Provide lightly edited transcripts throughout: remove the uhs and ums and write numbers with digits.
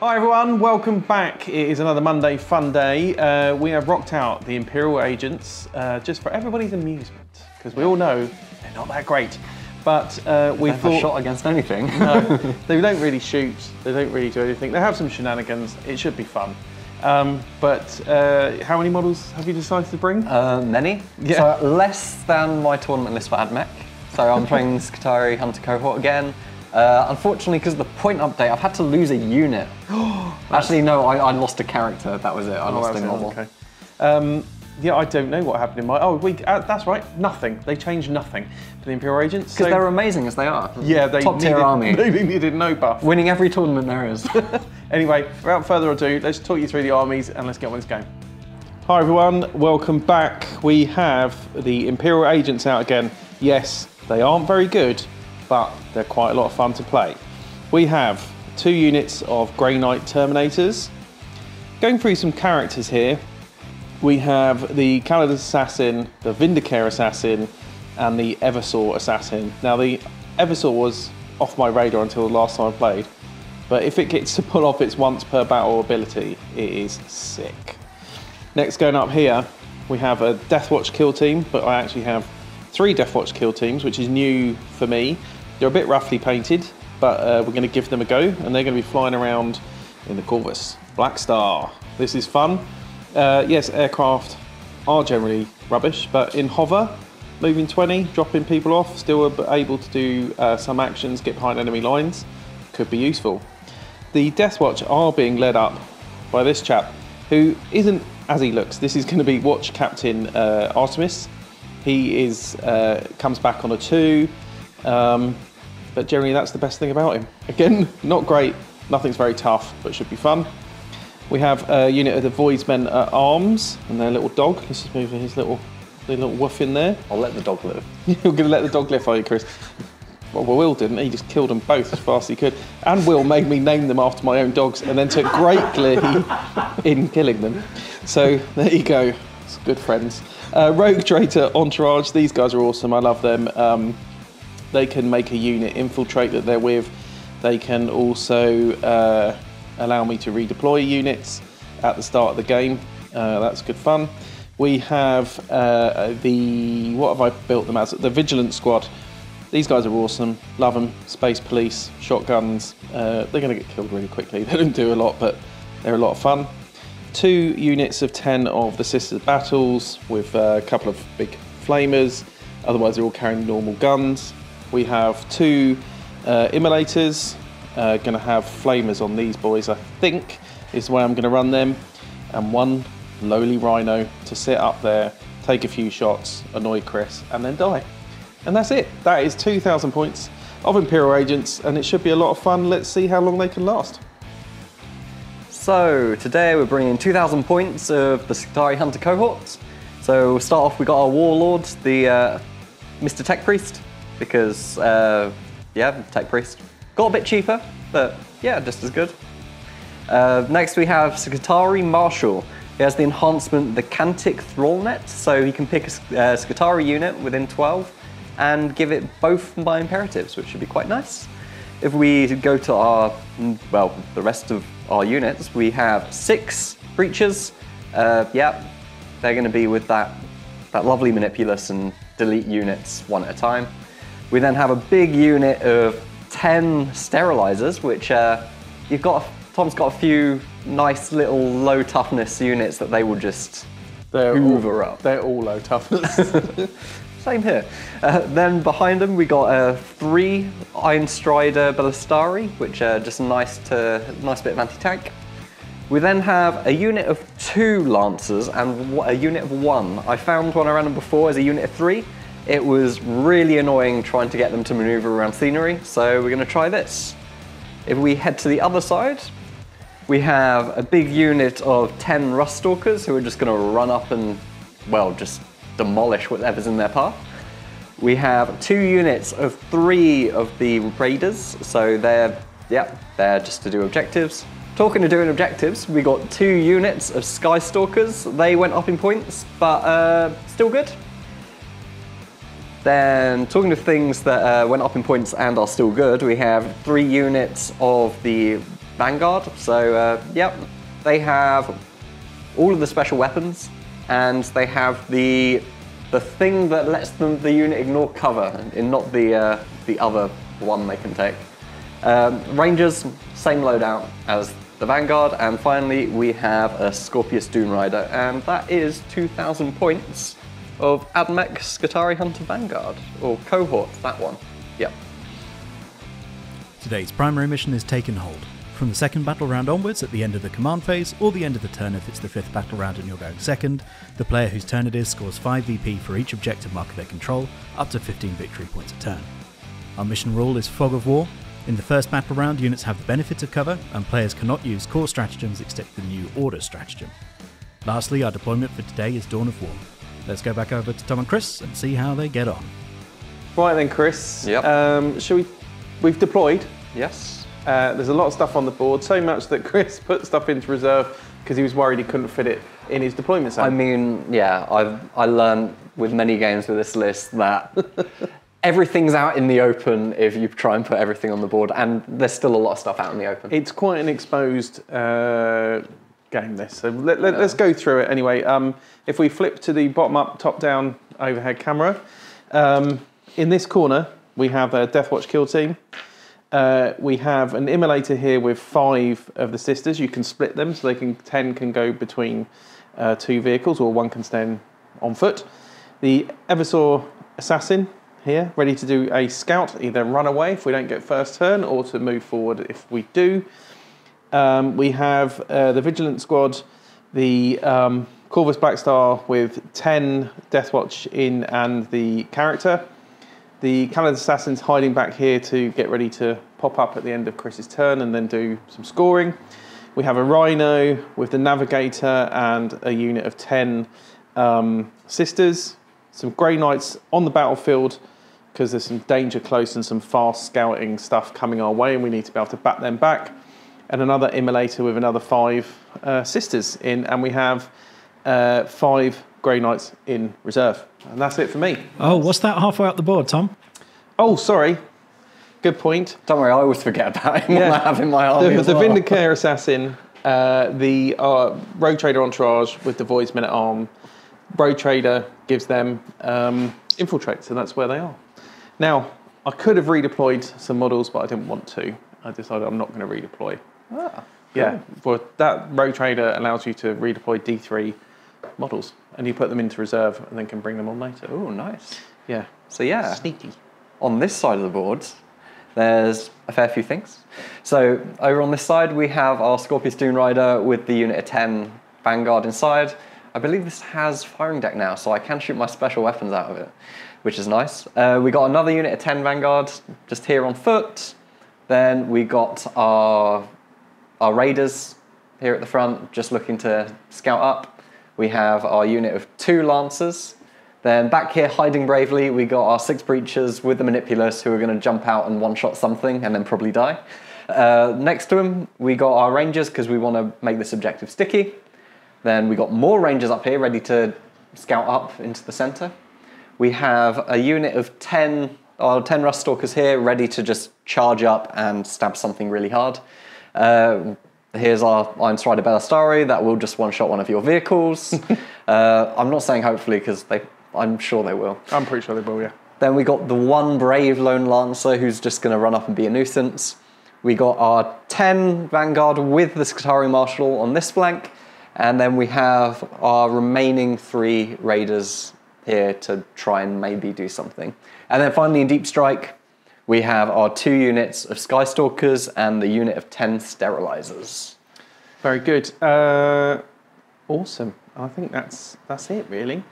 Hi everyone, welcome back. It is another Monday fun day. We have rocked out the Imperial Agents just for everybody's amusement, because we all know they're not that great. But we thought... a shot against anything. No, they don't really shoot, they don't really do anything. They have some shenanigans, it should be fun. But how many models have you decided to bring? Many. Yeah. So less than my tournament list for Ad Mech. So I'm playing Skitarii Hunter Cohort again. Unfortunately, because of the point update, I've had to lose a unit. Actually, no, I lost a character. That was it. I lost a model. Okay. Yeah, I don't know what happened in my... Oh, that's right. Nothing. They changed nothing for the Imperial Agents. Because they're amazing as they are. Yeah, they top tier army. They needed no buff. Winning every tournament there is. Anyway, without further ado, let's talk you through the armies and let's get on with this game. Hi everyone, welcome back. We have the Imperial Agents out again. Yes, they aren't very good, but they're quite a lot of fun to play. We have 2 units of Grey Knight Terminators. Going through some characters here, we have the Calidus Assassin, the Vindicare Assassin, and the Eversaw Assassin. Now the Eversaw was off my radar until the last time I played, but if it gets to pull off its once per battle ability, it is sick. Next, going up here, we have a Deathwatch kill team, but I actually have 3 Deathwatch kill teams, which is new for me. They're a bit roughly painted, but we're going to give them a go, and they're going to be flying around in the Corvus. Blackstar. This is fun. Yes, aircraft are generally rubbish, but in hover, moving 20, dropping people off, still able to do some actions, get behind enemy lines, could be useful. The Deathwatch are being led up by this chap, who isn't as he looks. This is going to be Watch Captain Artemis. He is comes back on a 2, but generally that's the best thing about him. Again, not great, nothing's very tough, but should be fun. We have a unit of the Voidsmen at arms and their little dog. Let's just move his little woof in there. I'll let the dog live. You're going to let the dog live, are you, Chris? Well, Will didn't. He just killed them both as fast as he could. And Will made me name them after my own dogs and then took great glee in killing them. So there you go. It's good friends. Rogue Trader Entourage. These guys are awesome. I love them. They can make a unit infiltrate that they're with. They can also allow me to redeploy units at the start of the game. That's good fun. We have what have I built them as? The Vigilant Squad. These guys are awesome. Love them. Space Police, shotguns. They're going to get killed really quickly. They don't do a lot, but they're a lot of fun. 2 units of 10 of the Sisters Battles with a couple of big flamers. Otherwise, they're all carrying normal guns. We have 2 immolators. Going to have flamers on these boys, I think, is the way I'm going to run them. And 1 lowly rhino to sit up there, take a few shots, annoy Chris, and then die. And that's it. That is 2,000 points of Imperial Agents, and it should be a lot of fun. Let's see how long they can last. So today we're bringing 2,000 points of the Skitarii Hunter Cohorts. So we'll start off, we got our Warlord, the Mr. Tech Priest, because, yeah, Tech Priest. Got a bit cheaper, but yeah, just as good. Next we have Skitarii Marshal. He has the enhancement, the Cantic Thrallnet, so he can pick a Skitarii unit within 12 and give it both by imperatives, which should be quite nice. If we go to our, well, the rest of our units, we have 6 Breachers. Yeah, they're going to be with that lovely Manipulus and delete units one at a time. We then have a big unit of 10 Psterilizers, which Tom's got a few nice little low toughness units that they will just hoover up. They're all low toughness. Same here. Then behind them we got 3 Ironstrider Balistarii, which are just a nice bit of anti-tank. We then have a unit of 2 Lancers and a unit of 1. I found when I ran them before as a unit of 3. It was really annoying trying to get them to maneuver around scenery, so we're going to try this. If we head to the other side, we have a big unit of 10 Ruststalkers who are just going to run up and, well, just demolish whatever's in their path. We have 2 units of 3 of the Raiders, so they're just to do objectives. Talking of doing objectives, we got 2 units of Skystalkers. They went up in points, but still good. Then, talking of things that went up in points and are still good, we have 3 units of the Vanguard. So, yep, they have all of the special weapons, and they have the thing that lets the unit ignore cover, and not the other one they can take. Rangers, same loadout as the Vanguard, and finally we have a Scorpius Doomrider, and that is 2,000 points of Ad Mech Skitarii Hunter Vanguard, or cohort, that one. Yep. Today's primary mission is Take and Hold. From the second battle round onwards at the end of the command phase, or the end of the turn if it's the fifth battle round and you're going second, the player whose turn it is scores 5 VP for each objective marker they control, up to 15 victory points a turn. Our mission rule is Fog of War. In the first battle round, units have the benefit of cover, and players cannot use core stratagems except the new Order stratagem. Lastly, our deployment for today is Dawn of War. Let's go back over to Tom and Chris and see how they get on. Right then, Chris. Yep. We've deployed. Yes. There's a lot of stuff on the board, so much that Chris put stuff into reserve because he was worried he couldn't fit it in his deployment zone. I mean, yeah, I learned with many games with this list that everything's out in the open if you try and put everything on the board, and there's still a lot of stuff out in the open. It's quite an exposed game, this. So let's go through it anyway. If we flip to the bottom-up, top-down overhead camera, in this corner we have a Deathwatch kill team. We have an immolator here with 5 of the sisters. You can split them, so 10 can go between 2 vehicles, or 1 can stand on foot. The Eversaw assassin here, ready to do a scout, either run away if we don't get first turn, or to move forward if we do. We have the Vigilant Squad, the Corvus Blackstar with 10 Deathwatch in and the character. The Calendar Assassin's hiding back here to get ready to pop up at the end of Chris's turn and then do some scoring. We have a Rhino with the Navigator and a unit of 10 sisters. Some Grey Knights on the battlefield because there's some danger close and some fast scouting stuff coming our way, and we need to be able to bat them back. And another Immolator with another 5 sisters in, and we have 5 Grey Knights in reserve. And that's it for me. Oh, what's that halfway up the board, Tom? Oh, sorry. Good point. Don't worry, I always forget about him. Yeah. I have in my army the Vindicator Assassin, the Rogue Trader Entourage with the Void's Men at Arm. Rogue Trader gives them infiltrate, so that's where they are. Now, I could have redeployed some models, but I didn't want to. I decided I'm not going to redeploy. Ah, cool. Yeah, for that Rogue Trader allows you to redeploy D3 models, and you put them into reserve and then can bring them on later. Oh, nice. Yeah. So yeah, sneaky. On this side of the board, there's a fair few things. So over on this side, we have our Scorpius Doomrider with the unit of 10 Vanguard inside. I believe this has firing deck now, so I can shoot my special weapons out of it, which is nice. We got another unit of 10 Vanguard just here on foot. Then we got our Raiders here at the front, just looking to scout up. We have our unit of 2 Lancers. Then back here, hiding bravely, we got our 6 Breachers with the Manipulus who are going to jump out and one-shot something and then probably die. Next to them, we got our Rangers because we want to make this objective sticky. Then we got more Rangers up here ready to scout up into the center. We have a unit of 10 Rust Stalkers here ready to just charge up and stab something really hard. Here's our Ironstrider Balistarii that will just one-shot one of your vehicles. I'm not saying hopefully because I'm sure they will. I'm pretty sure they will, yeah. Then we got the 1 brave Lone Lancer who's just going to run up and be a nuisance. We got our 10 Vanguard with the Skitarii Marshal on this flank. And then we have our remaining 3 Raiders here to try and maybe do something. And then finally in Deep Strike, we have our 2 units of skystalkers and the unit of 10 sterilizers. Very good. Awesome. I think that's it, really.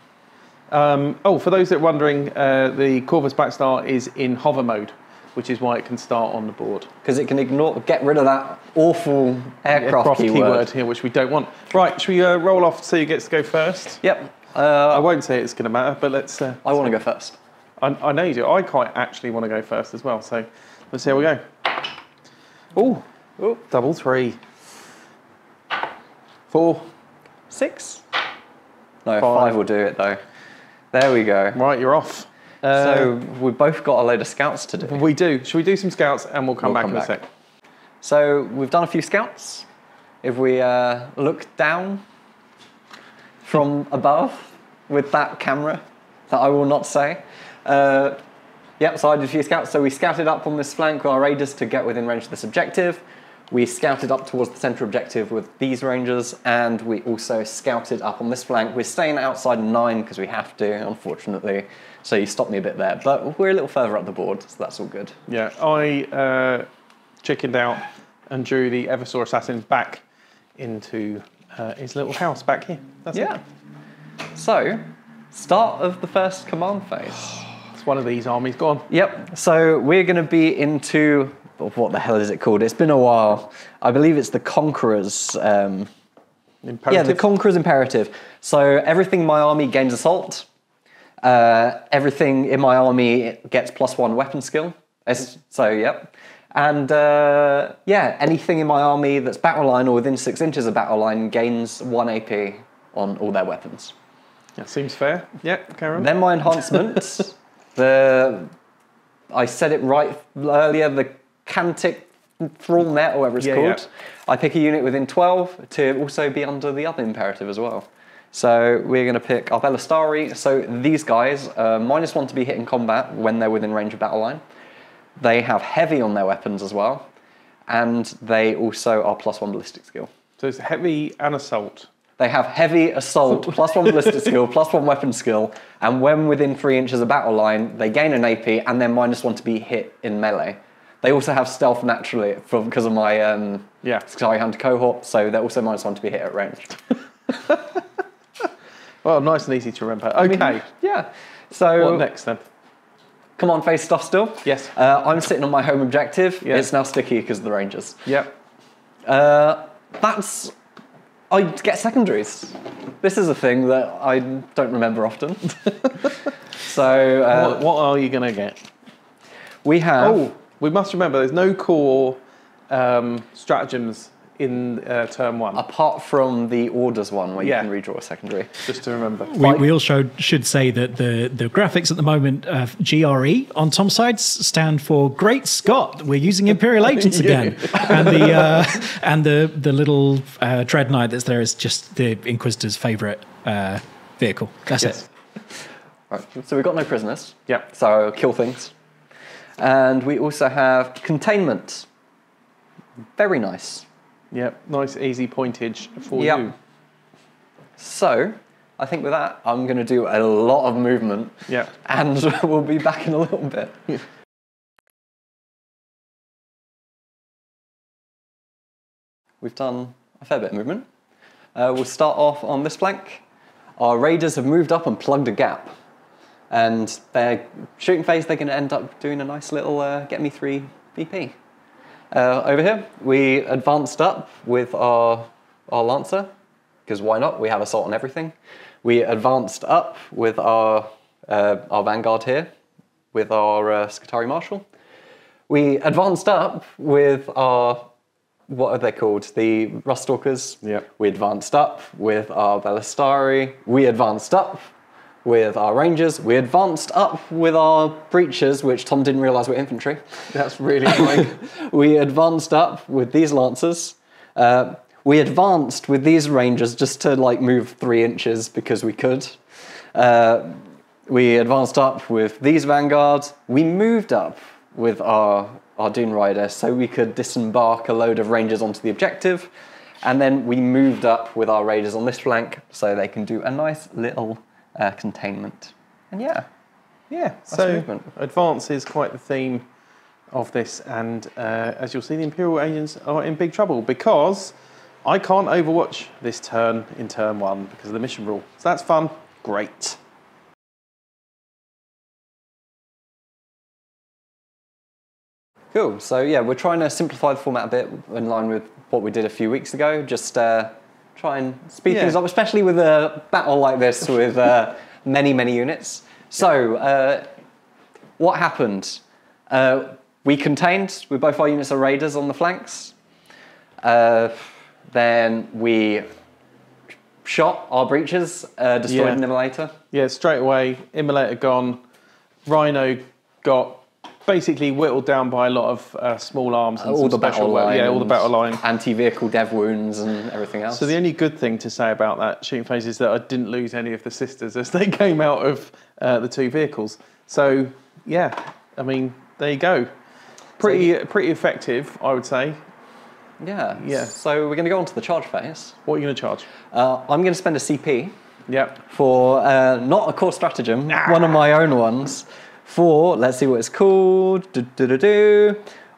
For those that are wondering, the Corvus Blackstar is in hover mode, which is why it can start on the board. Because it can get rid of that awful aircraft keyword here, which we don't want. Right, should we roll off so you get to go first? Yep. I won't say it's going to matter, but let's... I want to go first. I know you do. I quite actually want to go first as well, so let's see how we go. Oh, double 3. 4. 6. No, 5 will do it though. There we go. Right, you're off. So we've both got a load of scouts to do. We do. Should we do some scouts and we'll come back in a sec? So we've done a few scouts. If we look down from above with that camera that I will not say. Yep, so I did a few scouts. So we scouted up on this flank with our raiders to get within range of this objective. We scouted up towards the centre objective with these rangers, and we also scouted up on this flank. We're staying outside 9 because we have to, unfortunately. So you stopped me a bit there, but we're a little further up the board, so that's all good. Yeah, I chickened out and drew the Eversaw assassin back into his little house back here. That's it. So, start of the first command phase. It's one of these armies. Go on. Yep, so we're going to be into, what the hell is it called? It's been a while. I believe it's the Conqueror's... Imperative? Yeah, the Conqueror's Imperative. So everything in my army gains assault. Everything in my army gets +1 weapon skill. So, yep. And yeah, anything in my army that's battle line or within 6 inches of battle line gains 1 AP on all their weapons. That seems fair. Yeah, carry on. Then my enhancements, I said it right earlier, the Cantic Thrall Net, or whatever it's called. Yeah. I pick a unit within 12 to also be under the other imperative as well. So we're going to pick our Balistarii. So these guys, -1 to be hit in combat when they're within range of battle line. They have heavy on their weapons as well, and they also are +1 ballistic skill. So it's heavy and assault. They have heavy assault, +1 ballistic skill, +1 weapon skill, and when within 3 inches of battle line, they gain an AP and then -1 to be hit in melee. They also have stealth naturally because of my Skitarii Hunter cohort, so they're also -1 to be hit at range. Well, nice and easy to remember. Okay. Yeah. So what next then? Command phase stuff still? Yes. I'm sitting on my home objective. Yeah. It's now sticky because of the Rangers. Yep. I get secondaries. This is a thing that I don't remember often. So what are you going to get? We have... Oh, we must remember there's no core stratagems in turn 1. Apart from the orders one where you can redraw a secondary. Just to remember. We also should say that the graphics at the moment, GRE on Tom's side, stand for Great Scott. We're using Imperial Agents again. And the little Dread Knight that's there is just the Inquisitor's favourite vehicle. That's it. Right. So we've got no prisoners. Yep. So kill things. And we also have containment. Very nice. Yep, nice easy pointage for you. So, I think with that, I'm going to do a lot of movement. Yeah. And we'll be back in a little bit. We've done a fair bit of movement. We'll start off on this flank. Our raiders have moved up and plugged a gap. And their shooting phase, they're going to end up doing a nice little get me 3 BP. Over here, we advanced up with our Lancer, because why not? We have assault on everything. We advanced up with our Vanguard here, with our Skitarii Marshal. We advanced up with our, what are they called? The Ruststalkers. Yep. We advanced up with our Balistarii. We advanced up with our Rangers. We advanced up with our Breachers, which Tom didn't realise were infantry. That's really annoying. We advanced up with these Lancers. We advanced with these Rangers just to like move 3 inches because we could. We advanced up with these Vanguards. We moved up with our Dune Rider so we could disembark a load of Rangers onto the objective. And then we moved up with our Raiders on this flank so they can do a nice little containment. And so movement. Advance is quite the theme of this, and as you'll see, the Imperial Agents are in big trouble because I can't overwatch this turn in turn 1 because of the mission rule. So that's fun. Great. Cool. So yeah, we're trying to simplify the format a bit in line with what we did a few weeks ago. Just try and speed things up, especially with a battle like this with many units. So what happened? We contained with both our units of Raiders on the flanks. Then we shot our Breachers, destroyed an Immolator. Yeah, straight away, Immolator gone. Rhino got basically whittled down by a lot of small arms and all some the special battle line, all the battle line, anti-vehicle dev wounds, and everything else. So the only good thing to say about that shooting phase is that I didn't lose any of the sisters as they came out of the 2 vehicles. So yeah, I mean, there you go. Pretty effective, I would say. Yeah. Yeah. So we're going to go on to the charge phase. What are you going to charge? I'm going to spend a CP. Yep. For not a core stratagem, one of my own ones. For, let's see what it's called,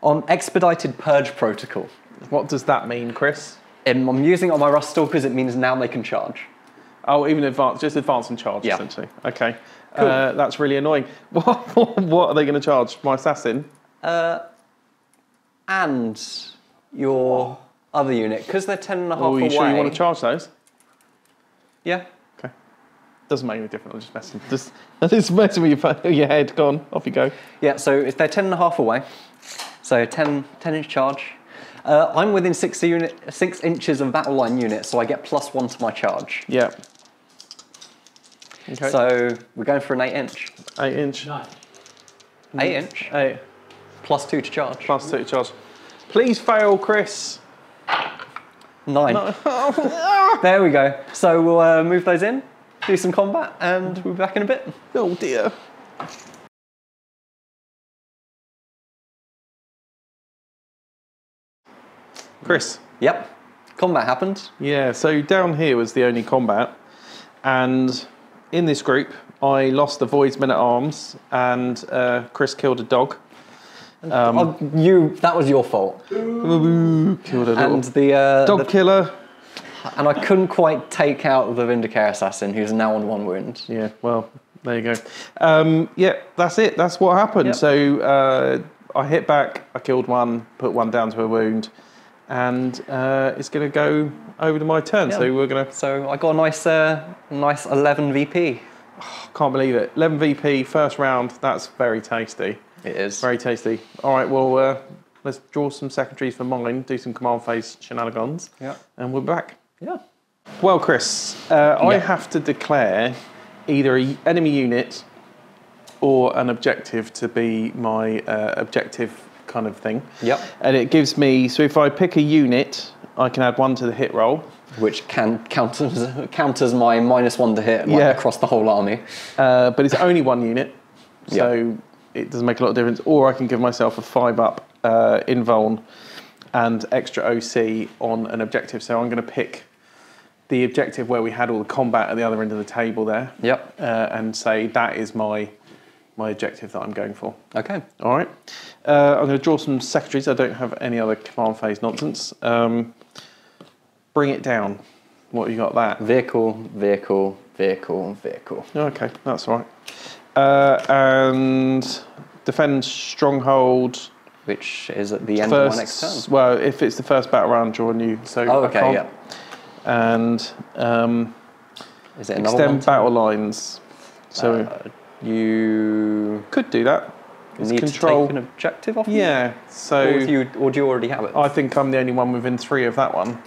on Expedited Purge Protocol. What does that mean, Chris? I'm using it on my Rust Stalkers, it means now they can charge. Oh, even advance, just advance and charge, Yeah. essentially. Okay. Cool. That's really annoying. What are they going to charge? My assassin? And your other unit, because they're 10.5 Are away. you sure you want to charge those? Yeah. Okay. Doesn't make any difference, I'm just messing. Just messing with your head. Go on, off you go. Yeah, so if they're 10.5 away, so 10-inch charge. I'm within 6 inches of battle line unit, so I get +1 to my charge. Yeah. Okay. So we're going for an 8-inch. 8-inch. 8-inch. 8. +2 to charge. +2 to charge. Please fail, Chris. 9. No. There we go. So we'll move those in, do some combat, and we'll be back in a bit. Oh dear. Chris. Yep. Combat happened. Yeah, so down here was the only combat, and in this group I lost the Void's men-at-arms, and Chris killed a dog. That was your fault. Killed a And little dog killer. And I couldn't quite take out the Vindicare assassin, who's now on 1 wound. Yeah, well, there you go. Yeah, that's it. That's what happened. Yep. So I hit back, I killed one, put one down to a wound, and it's going to go over to my turn. Yeah. So we're going to... So I got a nice 11 VP. Can't believe it. 11 VP, first round. That's very tasty. It is. Very tasty. All right, well, let's draw some secondaries for mine, do some command phase shenanigans, and we're back. Yeah. Well, Chris, I have to declare either an enemy unit or an objective to be my objective kind of thing. Yep. And it gives me, so if I pick a unit, I can add 1 to the hit roll. Which counters my -1 to hit across the whole army. But it's only 1 unit, so it doesn't make a lot of difference. Or I can give myself a 5-up invuln and extra OC on an objective. So I'm going to pick the objective where we had all the combat at the other end of the table there. Yep. And say that is my objective that I'm going for. Okay. All right. I'm going to draw some secondaries. I don't have any other command phase nonsense. Bring it down. What have you got that? Vehicle, vehicle, vehicle, vehicle. Okay, that's all right. And defend stronghold. Which is at the end of my next turn. Well, if it's the first battle round, draw a new. So okay, yeah. And is it extend battle lines. So you could do that. It's need control. To take an objective off. Yeah. So or do you already have it? I think I'm the only one within 3 of that one.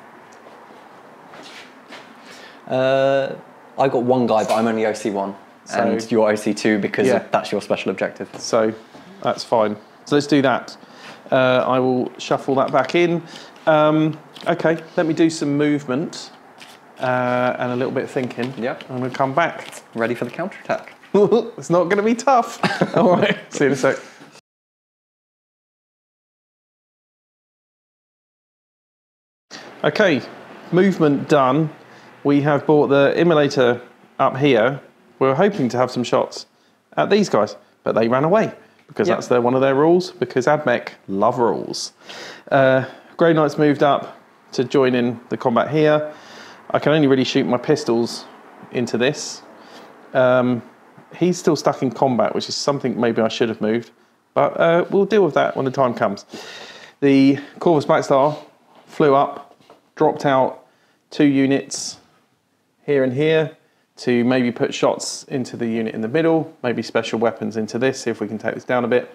I got 1 guy, but I'm only OC1, and you're OC2 because that's your special objective. So that's fine. So let's do that. I will shuffle that back in. Okay, let me do some movement and a little bit of thinking. Yeah. I'm going to come back. Ready for the counterattack. It's not going to be tough. All right, see you in a sec. Okay, movement done. We have brought the immolator up here. We were hoping to have some shots at these guys, but they ran away because that's one of their rules, because Ad Mech love rules. Grey Knight's moved up to join in the combat here. I can only really shoot my pistols into this. He's still stuck in combat, which is something maybe I should have moved, but we'll deal with that when the time comes. The Corvus Blackstar flew up, dropped out 2 units here and here to maybe put shots into the unit in the middle, maybe special weapons into this, see if we can take this down a bit.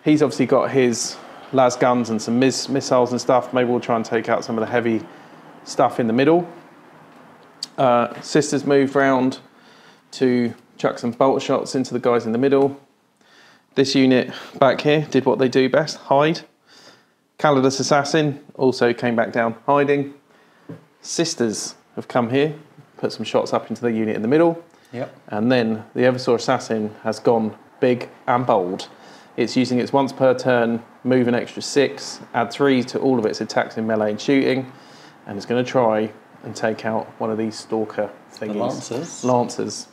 He's obviously got his las guns and some missiles and stuff. Maybe we'll try and take out some of the heavy stuff in the middle. Sisters moved round to chuck some bolt shots into the guys in the middle. This unit back here did what they do best, hide. Calidus Assassin also came back down, hiding. Sisters have come here, put some shots up into the unit in the middle. Yep. And then the Eversaw Assassin has gone big and bold. It's using its once per turn, move an extra 6, add 3 to all of its attacks in melee and shooting, and it's going to try and take out one of these stalker thingies. The Lancers. Lancers.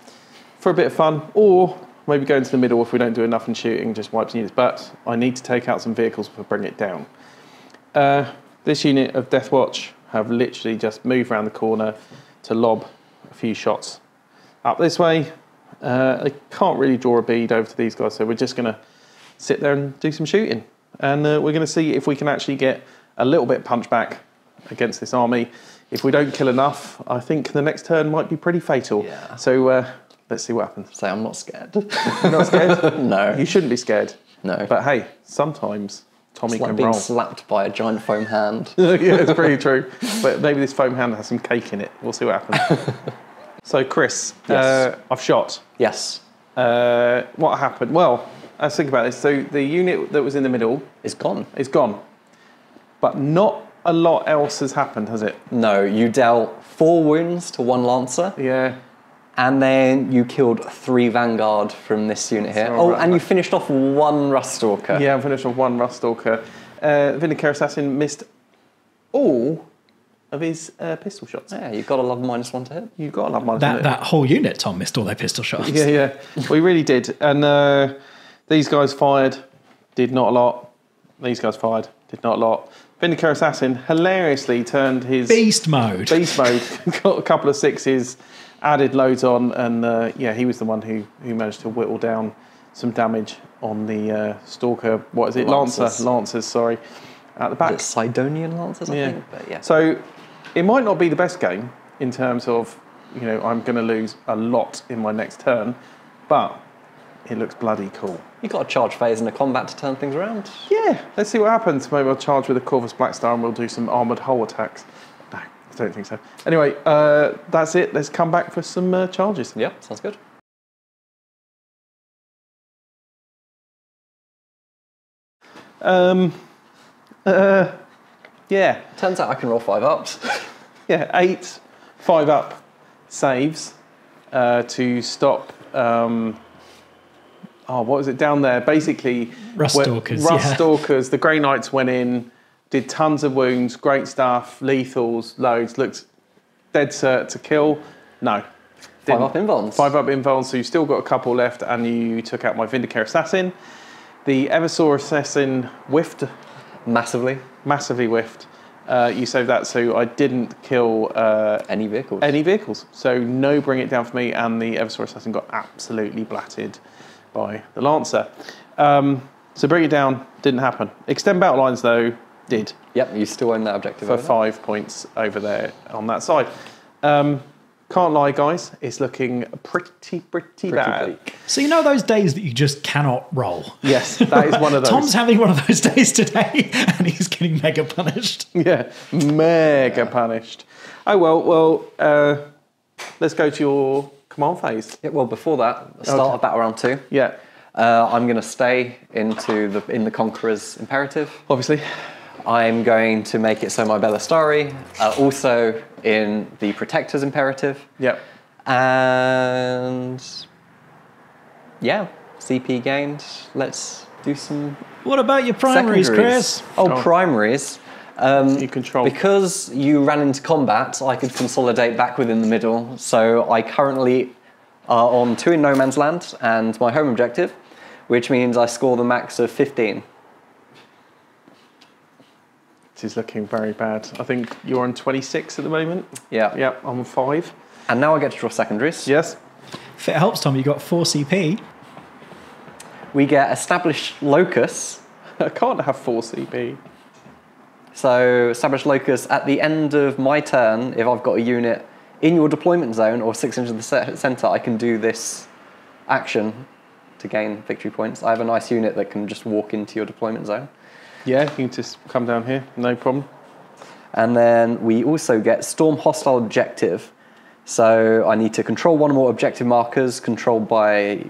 For a bit of fun, or maybe go into the middle if we don't do enough in shooting, just wipes units. But I need to take out some vehicles to bring it down. This unit of Deathwatch have literally just moved around the corner to lob a few shots up this way. They can't really draw a bead over to these guys, so we're just going to sit there and do some shooting. And we're going to see if we can actually get a little bit punch back against this army. If we don't kill enough, I think the next turn might be pretty fatal. Yeah. So let's see what happens. So I'm not scared. You're not scared? No. You shouldn't be scared. No. But hey, sometimes Tommy It's like can being roll. slapped by a giant foam hand. Yeah, it's pretty true. But maybe this foam hand has some cake in it. We'll see what happens. So, Chris, Yes. I've shot. Yes. What happened? Well, let's think about this. So the unit that was in the middle It's gone. is gone. But not a lot else has happened, has it? No, you dealt 4 wounds to 1 Lancer, Yeah. and then you killed 3 Vanguard from this unit here. all Oh, right. and you finished off 1 Ruststalker. Yeah, I'm finished with 1 Ruststalker. Vindicare Assassin missed all of his pistol shots. Yeah, you've got to love -1 to hit. You've got to love mine. That whole unit, Tom, missed all their pistol shots. Yeah, we really did. And these guys fired, did not a lot. These guys fired, did not a lot. Vindicare Assassin hilariously turned his Beast mode. beast mode, got a couple of 6s, added loads on, and yeah, he was the one who managed to whittle down some damage on the Stalker. What is it? Lancers. Lancers, sorry, at the back. Is it Sydonian Lancers, I Yeah. think? But yeah. So it might not be the best game in terms of, you know, I'm going to lose a lot in my next turn, but it looks bloody cool. You've got a charge phase and a combat to turn things around. Yeah, let's see what happens. Maybe I'll charge with a Corvus Blackstar and we'll do some armoured hull attacks. No, I don't think so. Anyway, that's it. Let's come back for some charges. Yeah, sounds good. Yeah, Turns out I can roll 5 ups. yeah, 8 5-up saves to stop. What was it down there? Basically, Ruststalkers, Ruststalkers. The Grey Knights went in, did tons of wounds, great stuff, lethals, loads. Looked dead cert to kill. No. 5 up invulns. 5-up invulns, so you've still got a couple left, and you took out my Vindicare Assassin. The Eversaw Assassin whiffed. Massively. Massively whiffed. You saved that, so I didn't kill Any vehicles. any vehicles. So no bring it down for me, and the Eversaw Assassin got absolutely blatted by the Lancer. So bring it down didn't happen. Extend battle lines, though, did. Yep, you still own that objective. For over there. 5 points over there on that side. Can't lie, guys, it's looking pretty bad. bleak. So you know those days that you just cannot roll? Yes, that is one of those. Tom's having one of those days today, and he's getting mega punished. Yeah, mega punished. Oh, well, let's go to your command phase. Yeah, well, before that, the start of Battle Round 2. Yeah, I'm going to stay in the Conqueror's Imperative. obviously. I'm going to make it so my Balistarii are also in the Protector's Imperative. Yep. And yeah, CP gained. Let's do some What about your primaries, secondaries. Chris? Oh, primaries. You control. Because you ran into combat, I could consolidate back within the middle. So I currently are on 2 in No Man's Land and my home objective, which means I score the max of 15. This is looking very bad. I think you're on 26 at the moment. Yeah. Yep, I'm on 5. And now I get to draw secondaries. Yes. If it helps, Tom, you got 4 CP. We get Established Locus. I can't have 4 CP. So Established Locus, at the end of my turn, if I've got a unit in your deployment zone or 6 inches of the centre, I can do this action to gain victory points. I have a nice unit that can just walk into your deployment zone. Yeah, you can just come down here, no problem. And then we also get Storm Hostile Objective. So I need to control 1 or more objective markers controlled by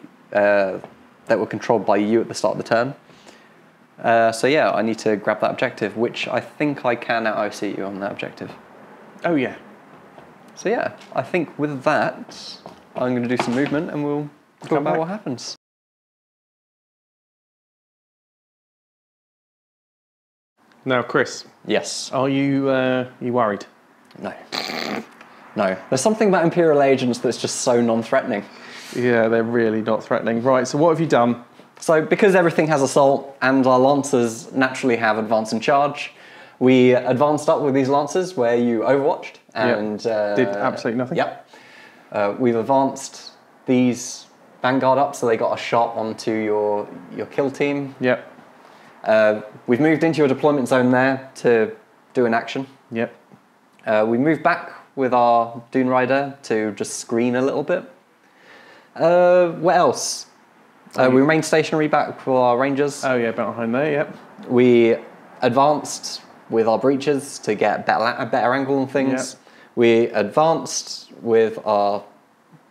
that were controlled by you at the start of the turn. So yeah, I need to grab that objective, which I think I can OC you on that objective. Oh yeah. So yeah, I think with that, I'm going to do some movement and we'll talk about what happens. Now, Chris. Yes. Are you worried? No. No. There's something about Imperial Agents that's just so non-threatening. Yeah, they're really not threatening. Right, so what have you done? So because everything has assault and our lancers naturally have advance and charge, we advanced up with these lancers where you overwatched and did absolutely nothing. Yep. We've advanced these Vanguard up so they got a shot onto your kill team. Yep. We've moved into your deployment zone there to do an action. Yep. We moved back with our Dune Rider to just screen a little bit. What else? We remained stationary back for our Rangers. Oh yeah, behind there, yep. We advanced with our breaches to get a better angle on things. Yep. We advanced with our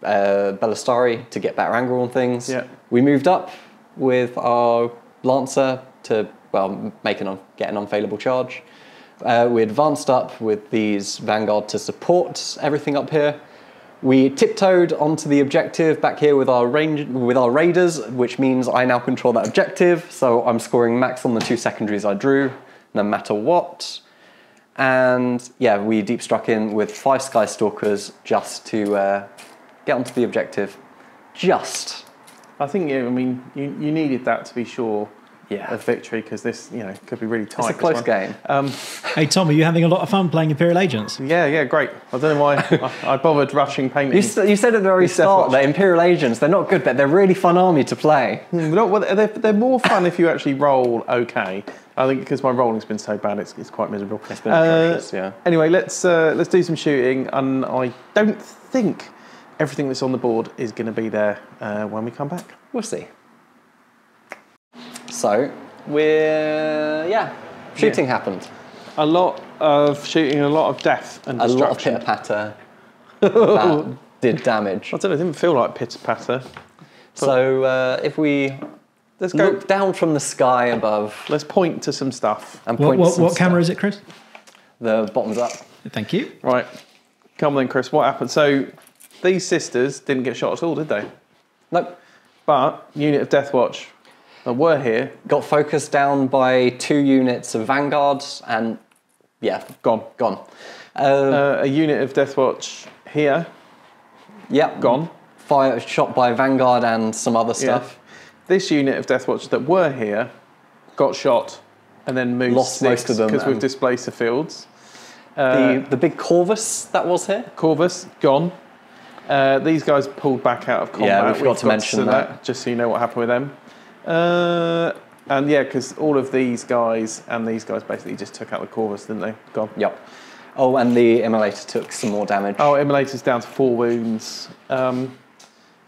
Balistarii to get better angle on things. Yep. We moved up with our Lancer to, well, get an unfailable charge. We advanced up with these Vanguard to support everything up here. We tiptoed onto the objective back here with our raiders, which means I now control that objective. So I'm scoring max on the 2 secondaries I drew, no matter what. And yeah, we deep struck in with 5 skystalkers just to get onto the objective. Just. I think, I mean, you needed that to be sure of victory, because this, could be really tight. It's a close game. Hey Tom, are you having a lot of fun playing Imperial Agents? Yeah, great. I don't know why I bothered rushing painting. You said at the very start that Imperial Agents, they're not good, but they're a really fun army to play. They're more fun if you actually roll okay. I think because my rolling's been so bad, it's quite miserable. It's been atrocious, yeah. Anyway, let's do some shooting, and I don't think everything that's on the board is going to be there when we come back. We'll see. So, shooting happened. A lot of shooting, a lot of death and destruction. A lot of pitter-patter that did damage. I don't know, it didn't feel like pitter-patter. So, if we look down from the sky above... Let's point to some stuff. And What camera is it, Chris? The bottom's up. Thank you. Right. Come on then, Chris, what happened? So, these sisters didn't get shot at all, did they? Nope. But, unit of Deathwatch that were here got focused down by 2 units of Vanguard and gone. A unit of Deathwatch here. Yep, gone. Shot by Vanguard and some other stuff. This unit of Deathwatch that were here got shot and then moved. Lost most of them because we've displaced the fields. The big Corvus that was here. Corvus gone. These guys pulled back out of combat. Yeah, we forgot to mention that. Just so you know what happened with them. And yeah, because all of these guys and these guys basically just took out the Corvus, didn't they? Gone. Yep. Oh, and the Immolator took some more damage. Oh, Immolator's down to 4 wounds.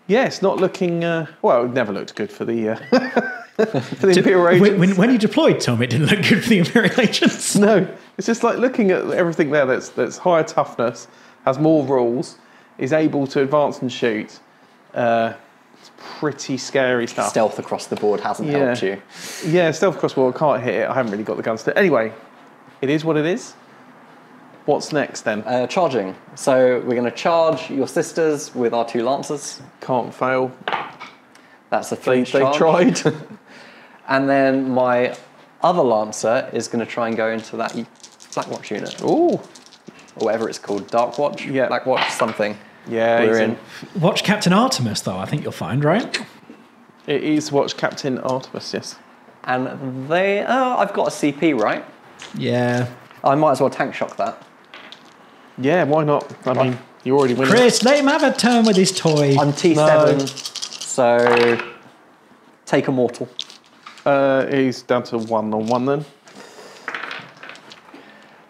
Yeah, it's not looking... well, it never looked good for the, for the Imperial Agents. When you deployed, Tom, it didn't look good for the Imperial Agents. No, it's just like looking at everything there that's higher toughness, has more rules, is able to advance and shoot. It's pretty scary stuff. Stealth across the board hasn't helped you. Yeah, stealth across the board, I can't hit it. I haven't really got the guns to... Anyway, it is what it is. What's next then? Charging. So we're going to charge your sisters with our 2 lancers. Can't fail. That's a 3 They charge. tried. And then my other lancer is going to try and go into that Blackwatch unit. Ooh. Or whatever it's called. Darkwatch? Yeah. Blackwatch, something. Yeah, we're in. Watch Captain Artemis, though, I think you'll find, right? It is Watch Captain Artemis, yes. And they... Oh, I've got a CP, right? Yeah. I might as well tank shock that. Yeah, why not? I mean, you already win. Chris, let him have a turn with his toy. I'm T7, so take a mortal. He's down to 1-on-1 then.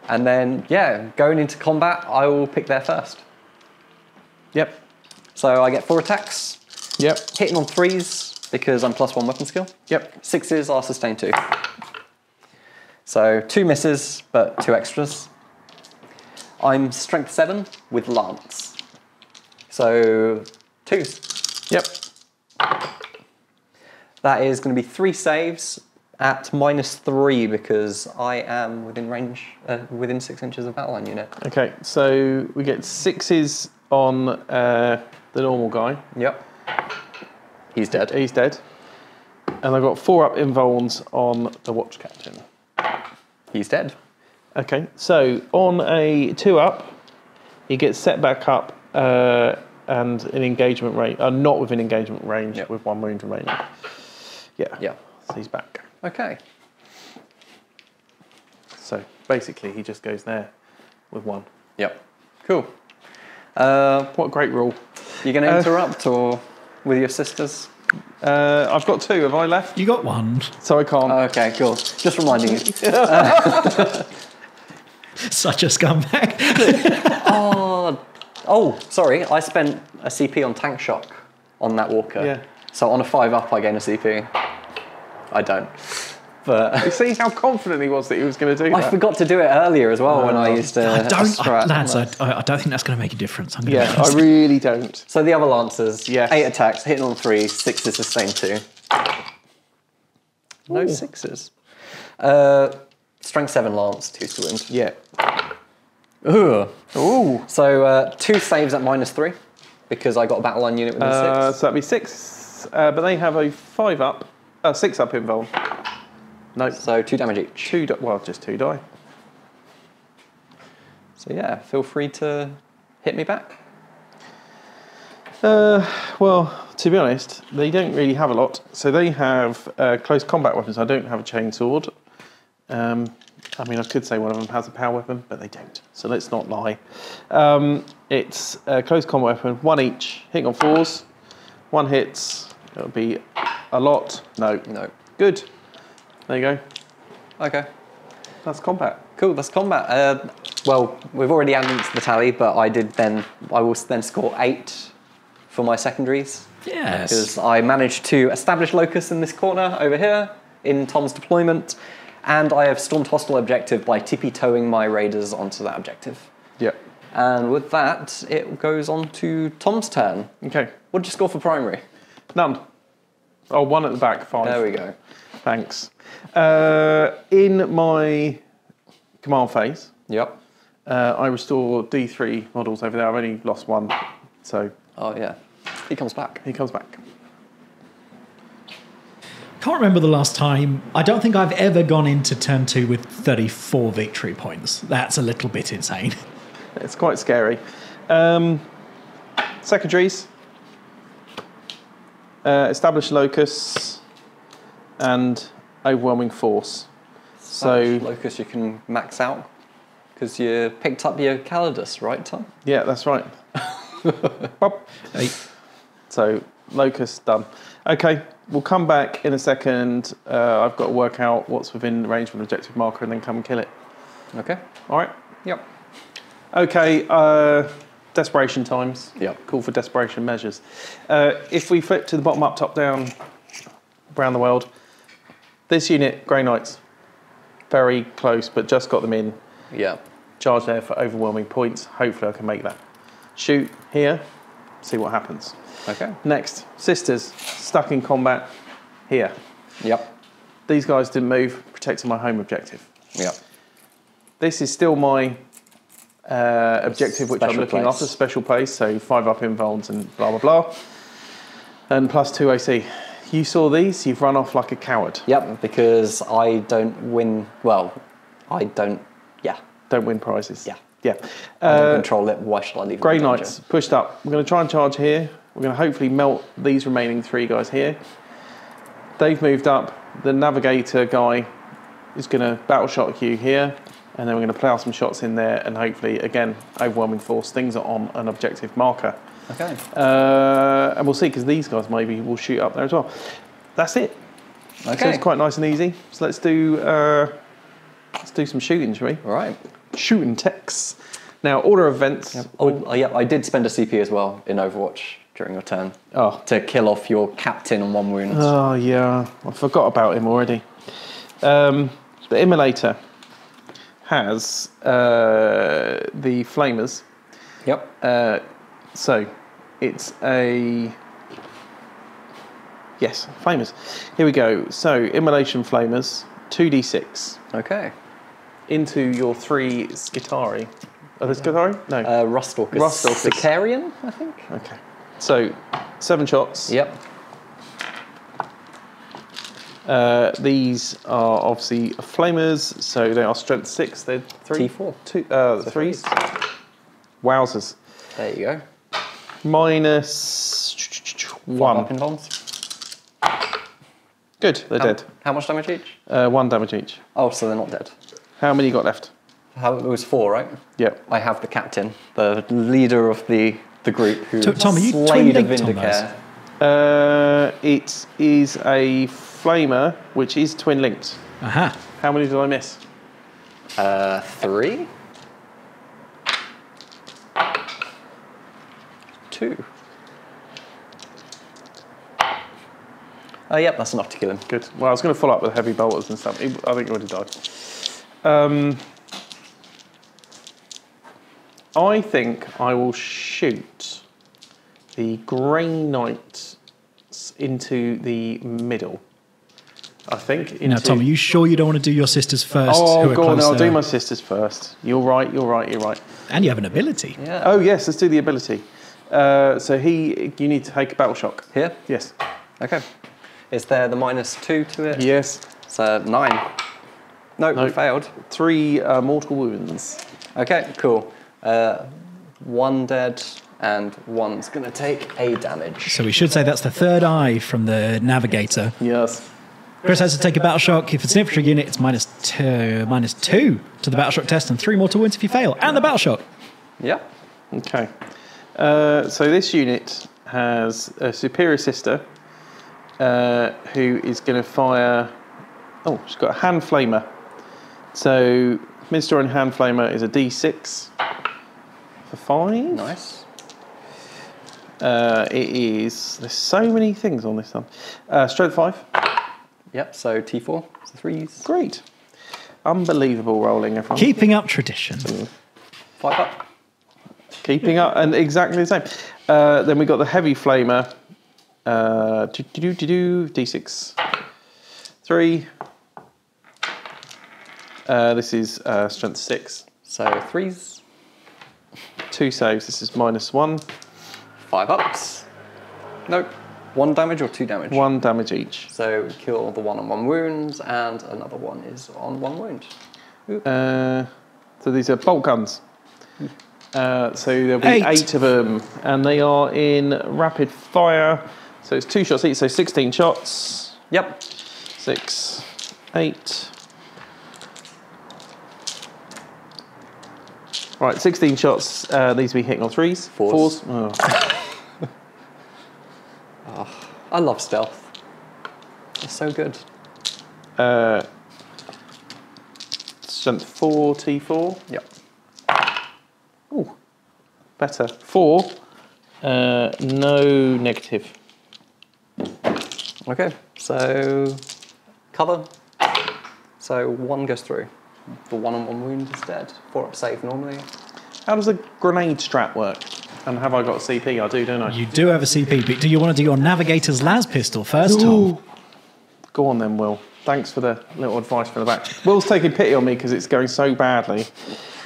And then, going into combat, I will pick there first. Yep. So I get 4 attacks. Yep. Hitting on 3s because I'm +1 weapon skill. Yep. 6s are sustain 2. So 2 misses, but 2 extras. I'm strength 7 with lance. So 2s. Yep. That is going to be 3 saves at -3 because I am within range, within 6 inches of battle line unit. Okay, so we get 6s on the normal guy. Yep. He's dead. He's dead. And I've got 4 up invulns on the watch captain. He's dead. Okay, so on a 2 up, he gets set back up and in engagement range, not within engagement range, with 1 wound remaining. Yeah. So he's back. Okay. So basically, he just goes there with 1. Yep. Cool. What a great rule. You going to interrupt or with your sisters? I've got 2. Have I left? You got 1. So I can't. Okay, cool. Just reminding you. Such a scumbag. Oh, sorry. I spent a CP on tank shock on that walker. Yeah. So on a 5 up, I gain a CP. I don't. But You see how confident he was that he was going to do that? I forgot to do it earlier as well when I used I a don't, strat. lads, I don't think that's going to make a difference. I'm gonna be Yeah, I honest. really don't. So the other lancers, Yes. 8 attacks, hitting on 3, 6 is sustained 2. No 6s. Strength 7 lance, 2 to wound. Yeah. Ugh. Ooh. So 2 saves at -3 because I got a battle line unit within 6. So that'd be 6, but they have a 5 up, 6 up invuln. No. So 2 damage each. Well, just 2 die. So yeah, feel free to hit me back. Well, to be honest, they don't really have a lot. So they have close combat weapons. I don't have a chainsword. I mean, I could say one of them has a power weapon, but they don't. So let's not lie. It's a close combat weapon, 1 each, hitting on 4s. 1 hits. It'll be a lot. No. No. Good. There you go. Okay. That's combat. Cool, that's combat. Well, we've already added to the tally, but I will then score 8 for my secondaries. Yes. Because I managed to establish locus in this corner over here in Tom's deployment, and I have stormed hostile objective by tippy-toeing my raiders onto that objective. Yep. And with that, it goes on to Tom's turn. Okay. What did you score for primary? None. Oh, 1 at the back, 5. There we go. Thanks. In my command phase, Yep. I restore D3 models over there. I've only lost 1, so Oh yeah. He comes back. he comes back. Can't remember the last time. I don't think I've ever gone into turn 2 with 34 victory points. That's a little bit insane. It's quite scary. Secondaries. Establish locus and overwhelming force. So Locus you can max out because you picked up your Calidus, right, Tom? yeah, that's right. Pop. Hey, So locus done. Okay, we'll come back in a second. I've got to work out what's within range of an objective marker and then come and kill it. Okay. All right. Yep. Okay. Desperation times. Yep. Call for desperation measures. If we flip to the bottom up, top down, around the world, this unit, Grey Knights, very close, but just got them in. Yeah. Charge there for overwhelming points. Hopefully I can make that. Shoot here, see what happens. Okay. Next, sisters, stuck in combat here. Yep. These guys didn't move, protecting my home objective. Yep. This is still my objective, which I'm Special looking place. after, special place, so 5 up invulns and blah, blah, blah. And plus 2 AC. You saw these, you've run off like a coward. Yep, because I don't win, well, I don't, yeah. Don't win prizes. Yeah. Yeah. I don't control it, why should I leave Grey them in Knights, danger? pushed up. We're going to try and charge here. We're going to hopefully melt these remaining 3 guys here. They've moved up. The navigator guy is going to battle shot you here. And then we're going to plough some shots in there and hopefully, again, overwhelming force. Things are on an objective marker. Okay. And we'll see, because these guys maybe will shoot up there as well. That's it. Okay. So it's quite nice and easy. So let's do some shooting, shall we? All right. Shooting techs. Now, order of events. Yep. Oh, yeah, I did spend a CP as well in Overwatch during your turn. Oh. To kill off your captain on 1 wound. Oh, yeah. I forgot about him already. The Immolator has the Flamers. Yep. So it's a Yes, flamers. Here we go. So, immolation flamers, 2d6. Okay. Into your 3 Skitarii. Are they Skitarii? No. Rustalkers. Rustalkers. Sicarian, I think. Okay. So, 7 shots. Yep. These are obviously flamers, so they are strength 6. They're 3. T4. 2, 3s. Wowzers. There you go. Minus 1. Weapon bombs. Good, they're dead. How much damage each? 1 damage each. Oh, so they're not dead. How many you got left? It was 4, right? Yep. I have the captain, the leader of the group who Tom, are you slayed a twin-linked on Vindicare. It is a flamer, which is twin linked. Aha. How many did I miss? 3? 2. Yep, that's enough to kill him. Good. Well, I was going to follow up with heavy bolters and stuff. I think he would have died. I think I will shoot the Grey Knight into the middle. I think. Now, Tom, are you sure you don't want to do your sisters first? Oh, who are go on, I'll closer? do my sisters first. You're right. And you have an ability. Yeah. Oh, yes, let's do the ability. So you need to take a battle shock. Here? Yes. Okay. Is there the -2 to it? Yes. So 9. Nope, failed. 3 mortal wounds. Okay, cool. 1 dead, and 1's going to take a damage. So we should say that's the third eye from the navigator. Yes. Chris has to take a battle shock. If it's an infantry unit, it's -2 to the battle shock test and 3 mortal wounds if you fail. And the battle shock. Yeah. Okay. So this unit has a superior sister who is going to fire... Oh, she's got a hand flamer. So Mid-Story hand flamer is a D6 for 5. Nice. It is... There's so many things on this one. Strength 5. Yep, so T4, so 3s. Great. Unbelievable rolling, everyone. Keeping up tradition. 5 up. Keeping up, and exactly the same. Then we got the heavy flamer. D6. 3. This is strength 6. So 3s. 2 saves. This is -1. 5 ups. Nope. 1 damage or 2 damage? 1 damage each. So kill the 1-on-1 wounds, and another one is on 1 wound. So these are bolt guns. So there'll be 8 of them, and they are in rapid fire. So it's 2 shots each, so 16 shots. Yep. 6, 8. Right, 16 shots. These will be hitting on 3s. 4s. Oh. I love stealth. It's so good. Strength 4, T4. Yep. Ooh, better. 4. No negative. Okay, so cover. So 1 goes through. The 1-on-1 wound is dead. 4 up save normally. How does a grenade strat work? And have I got a CP? I do, don't I? You do have a CP, but do you want to do your navigator's las pistol first, Tom? Go on then, Will. Thanks for the little advice from the back. Will's taking pity on me because it's going so badly.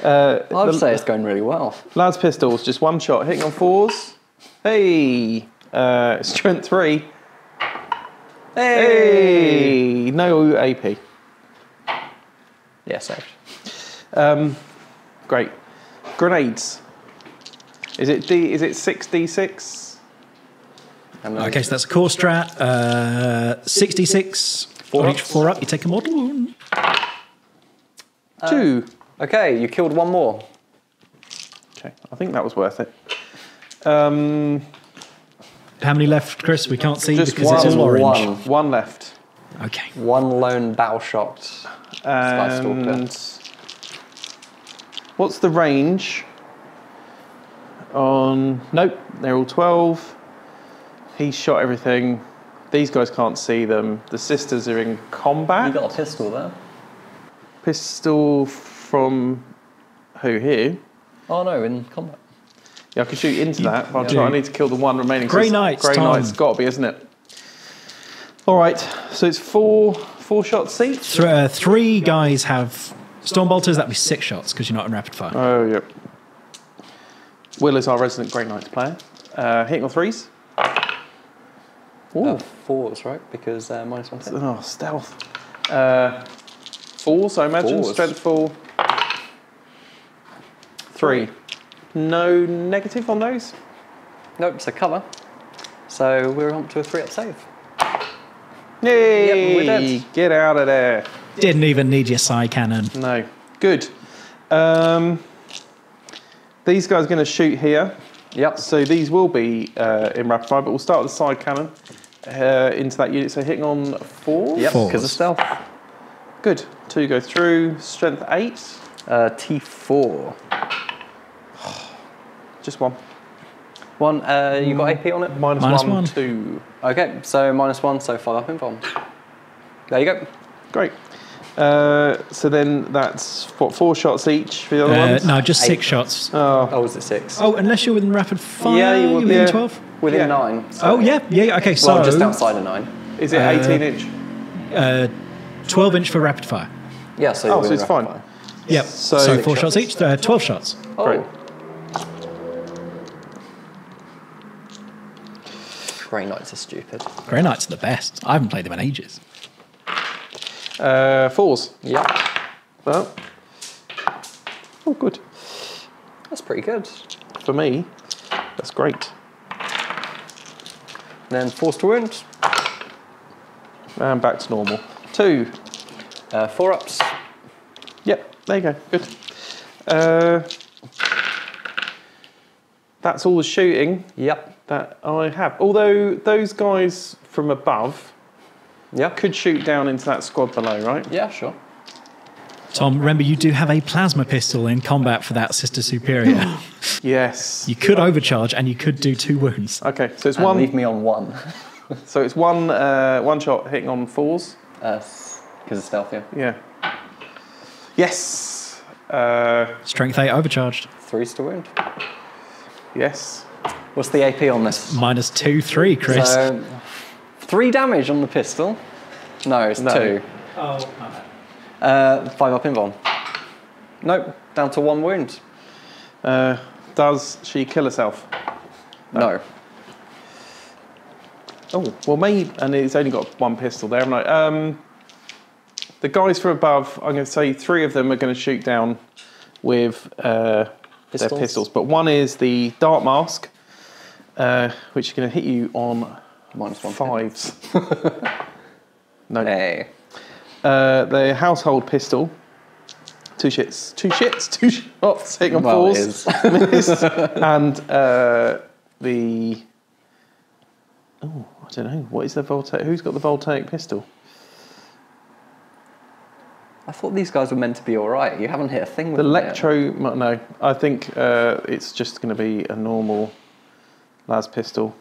I would say it's going really well. Las pistols, just 1 shot, hitting on 4s. Hey! Strength 3. Hey! No AP. Yeah, saved. Great. Grenades. Is it 6d6? Okay, so that's a core strat. 66. 4 each 4 up, you take a mortal wound. 2. Okay, you killed 1 more. Okay, I think that was worth it. How many left, Chris? We can't see Just because it's all orange. 1 left. Okay. 1 lone battle shocked skystalker. And what's the range on... Nope, they're all 12. He's shot everything. These guys can't see them. The sisters are in combat. You got a pistol there. Pistol from who here? Oh no, in combat. Yeah, I can shoot into that, but I need to kill the 1 remaining. Grey Knights, Grey Tom. Knight's got to be, isn't it? All right, so it's four shots each. 3 guys have storm bolters. That'd be 6 shots because you're not in rapid fire. Oh, yep. Will is our resident Grey Knights player. Hitting on 3s. Ooh. 4s, right? Because -1. Oh, stealth. 4s, I imagine. 4s. Strength 4. 3. No negative on those? Nope, so cover. So we're on to a 3-up save. Yay! Yep, we did. Get out of there. Didn't even need your side cannon. No. Good. These guys are going to shoot here. Yep. So these will be in rapid fire, but we'll start with the side cannon into that unit. So hitting on 4. Yep, 4s. because of stealth. Good. 2 go through. Strength 8. T4. Just 1. 1, you got AP on it? Minus -1. 2. Okay, so -1, so 5 up in bomb. There you go. Great. So then that's, what, 4 shots each for the other ones? No, just 6 8. shots. Oh, was it 6? Oh, unless you're within rapid fire. Yeah, you would be. within Yeah. 12. Within Yeah. 9. Oh, yeah. Okay, so Well, just outside of 9. Is it 18 inch? 12 inch for rapid fire. Yeah, so Oh, you're so it's within fine. rapid Yep. So- So 6 4 shots each. 12 shots. fire. Great. Grey Knights are stupid. Grey Knights are the best. I haven't played them in ages. 4s. Yep. Well. Oh, good. That's pretty good. For me, that's great. Then force to wound. And back to normal. 2. 4 ups. Yep, there you go. Good. That's all the shooting Yep. that I have. Although those guys from above Yep. could shoot down into that squad below, right? Yeah, sure. Tom, remember you do have a plasma pistol in combat for that Sister Superior. Yes. You could overcharge and you could do 2 wounds. Okay, so it's And one. leave me on 1. So it's one shot hitting on 4s. Because of stealth, yeah. Yeah. Yes. Strength 8 overcharged. 3s to wound. Yes. What's the AP on this? -2, 3, Chris. So, 3 damage on the pistol. No, it's No. 2. Oh, 5 up in bomb. Nope, down to 1 wound. Does she kill herself? No. Oh, well, maybe, and it's only got 1 pistol there, haven't I? The guys from above, I'm going to say 3 of them are going to shoot down with their pistols. But one is the Dart Mask, which is going to hit you on -1. 5s. No. Hey. The Household Pistol. 2 shots hitting on Well, it 4s. is. Missed. And the... Oh, I don't know. What is the voltaic? Who's got the voltaic pistol? I thought these guys were meant to be alright. You haven't hit a thing with The them yet. Electro... No, I think it's just going to be a normal las pistol.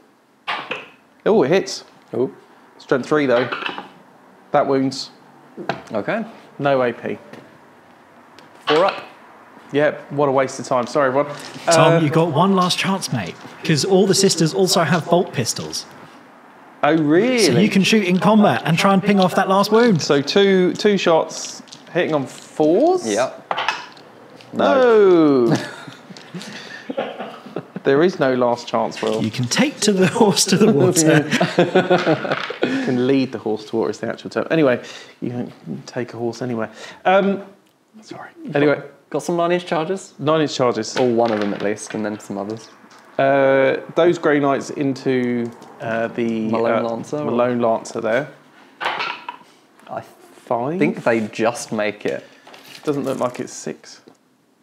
Oh, it hits. Oh. Strength 3, though. That wounds. Okay. No AP. 4 up. Yeah, what a waste of time. Sorry, everyone. Tom, you got one last chance, mate. Because all the sisters also have bolt pistols. Oh, really? So you can shoot in combat and try and ping off that last wound. So two shots hitting on 4s? Yep. No. There is no last chance, Will. You can take to the horse to the water. You can lead the horse to water is the actual term. Anyway, you can take a horse anywhere. Sorry. Anyway, Got some 9-inch charges? 9-inch charges. Or one of them at least, and then some others. Those Grey Knights into the Malone Lancer, or- Malone Lancer there. I 5. think they just make it. Doesn't look like it's 6.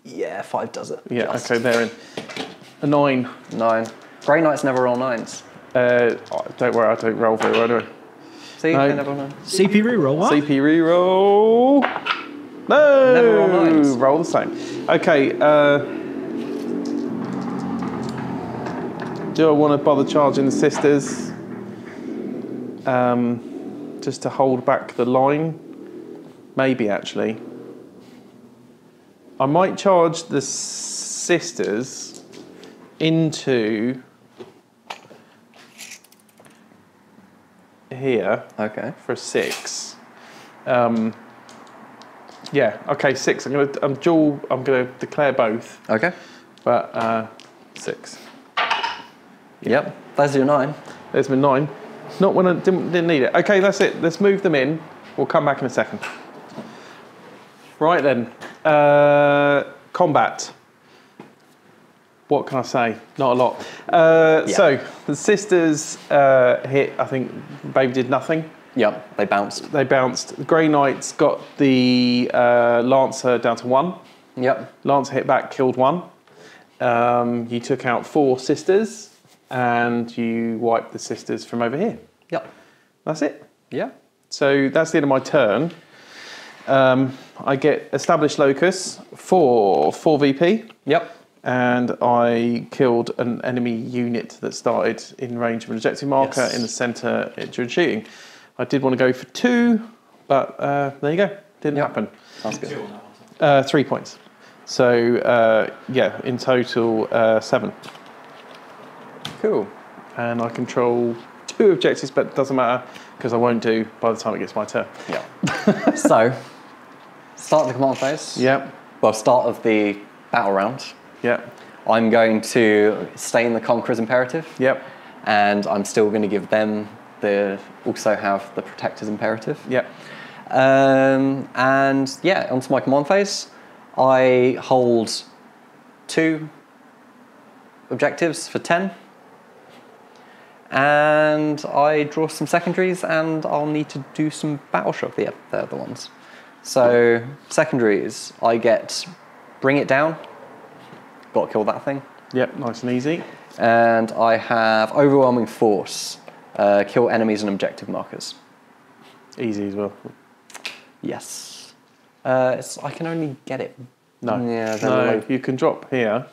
Yeah, 5 does it. Yeah, Just. okay, they're in. A 9. 9. Grey Knights never roll 9s. Don't worry, I don't roll very well anyway. See, No. they never roll 9s. CP reroll, what? CP reroll. No! Never roll 9s. Roll the same. Okay, do I want to bother charging the sisters? Just to hold back the line? Maybe, actually. I might charge the sisters into here. Okay. For a 6. Yeah. Okay. 6. I'm gonna declare both. Okay. But 6. Yep. There's your 9. There's my 9. Not when I didn't need it. Okay, that's it. Let's move them in. We'll come back in a second. Right then. Combat. What can I say? Not a lot. So, the sisters hit, I think Babe did nothing. Yep, they bounced. They bounced. The Grey Knights got the Lancer down to 1. Yep. Lancer hit back, killed 1. You took out 4 sisters, and you wiped the sisters from over here. Yep. That's it. Yeah. So that's the end of my turn. I get established locus for 4 VP. Yep. And I killed an enemy unit that started in range of an objective marker in the centre during shooting. I did want to go for 2, but there you go. Didn't happen. Sounds good. 3 points. So yeah, in total 7. Cool. And I control 2 objectives, but it doesn't matter because I won't do by the time it gets my turn. Yeah. So, start of the command phase. Yep. Well, start of the battle round. Yep. I'm going to stay in the Conqueror's Imperative. Yep. And I'm still going to give them also have the Protector's Imperative. Yep. And yeah, onto my command phase. I hold 2 objectives for 10. And I draw some secondaries, and I'll need to do some battle shock. Yeah, they're the ones. So, secondaries, I get Bring It Down. Got to kill that thing. Yep, nice and easy. And I have Overwhelming Force. Kill enemies and objective markers. Easy as well. Yes. I can only get it. No. Yeah, no, you can drop here.